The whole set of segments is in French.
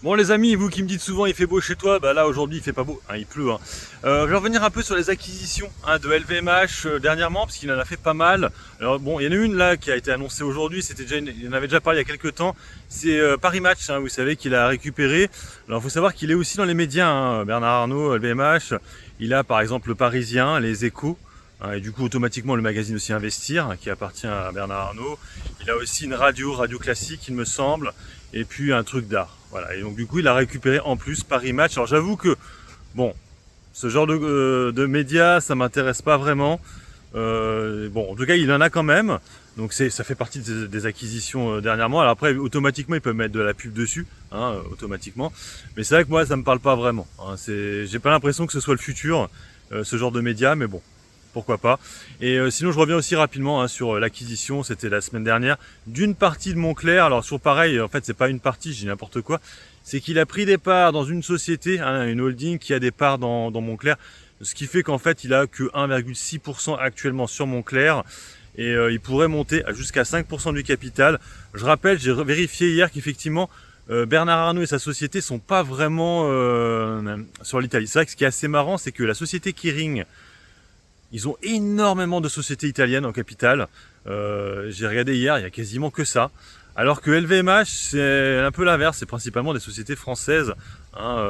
Bon les amis, vous qui me dites souvent il fait beau chez toi, bah là aujourd'hui il fait pas beau, hein, il pleut. Je vais revenir un peu sur les acquisitions de LVMH dernièrement, parce qu'il en a fait pas mal. Alors bon, il y en a une là qui a été annoncée aujourd'hui, il en avait déjà parlé il y a quelques temps, c'est Paris Match, vous savez qu'il a récupéré. Alors il faut savoir qu'il est aussi dans les médias, Bernard Arnault, LVMH, il a par exemple le Parisien, les Échos, et du coup automatiquement le magazine aussi Investir, qui appartient à Bernard Arnault. Il a aussi une radio classique il me semble, et puis un truc d'art. Voilà, et donc du coup il a récupéré en plus Paris Match. Alors j'avoue que bon, ce genre de médias ça m'intéresse pas vraiment. Bon, en tout cas il en a quand même, donc ça fait partie des acquisitions dernièrement. Alors après automatiquement ils peuvent mettre de la pub dessus, automatiquement, mais c'est vrai que moi ça me parle pas vraiment. J'ai pas l'impression que ce soit le futur, ce genre de médias, mais bon, pourquoi pas. Et sinon je reviens aussi rapidement sur l'acquisition, c'était la semaine dernière, d'une partie de Moncler. Alors sur pareil, en fait c'est pas une partie, je dis n'importe quoi, c'est qu'il a pris des parts dans une société, une holding qui a des parts dans Moncler, ce qui fait qu'en fait il a que 1,6% actuellement sur Moncler, et il pourrait monter à jusqu'à 5% du capital. Je rappelle, j'ai vérifié hier qu'effectivement Bernard Arnault et sa société sont pas vraiment sur l'Italie. C'est vrai que ce qui est assez marrant, c'est que la société Kering, ils ont énormément de sociétés italiennes en capital. J'ai regardé hier, il y a quasiment que ça. Alors que LVMH, c'est un peu l'inverse, c'est principalement des sociétés françaises,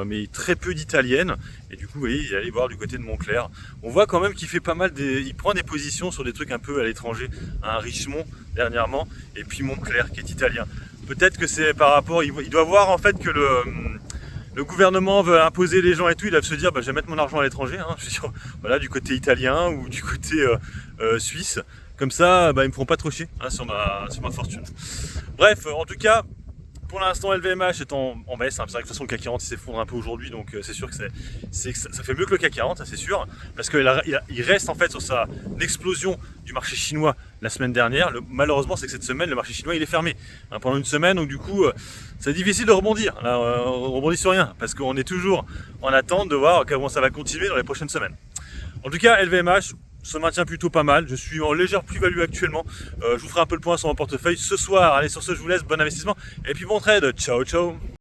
mais très peu d'italiennes. Et du coup, vous voyez, il allait voir du côté de Moncler. On voit quand même qu'il fait pas mal il prend des positions sur des trucs un peu à l'étranger. Richemont dernièrement, et puis Moncler qui est italien. Peut-être que c'est par rapport, il doit voir en fait que le gouvernement veut imposer les gens et tout, ils doivent se dire je vais mettre mon argent à l'étranger, voilà, du côté italien ou du côté suisse. Comme ça, ils me feront pas trop chier sur ma fortune. Bref, en tout cas, pour l'instant, LVMH est en baisse. C'est vrai que de toute façon, le CAC 40 s'effondre un peu aujourd'hui, donc c'est sûr que ça fait mieux que le CAC 40, ça c'est sûr. Parce qu'il reste en fait sur sa explosion du marché chinois la semaine dernière. Malheureusement, c'est que cette semaine, le marché chinois il est fermé pendant une semaine, donc du coup, c'est difficile de rebondir. Là, on rebondit sur rien, parce qu'on est toujours en attente de voir comment ça va continuer dans les prochaines semaines. En tout cas, LVMH se maintient plutôt pas mal. Je suis en légère plus-value actuellement. Je vous ferai un peu le point sur mon portefeuille ce soir. Allez, sur ce, je vous laisse. Bon investissement et puis bon trade. Ciao, ciao.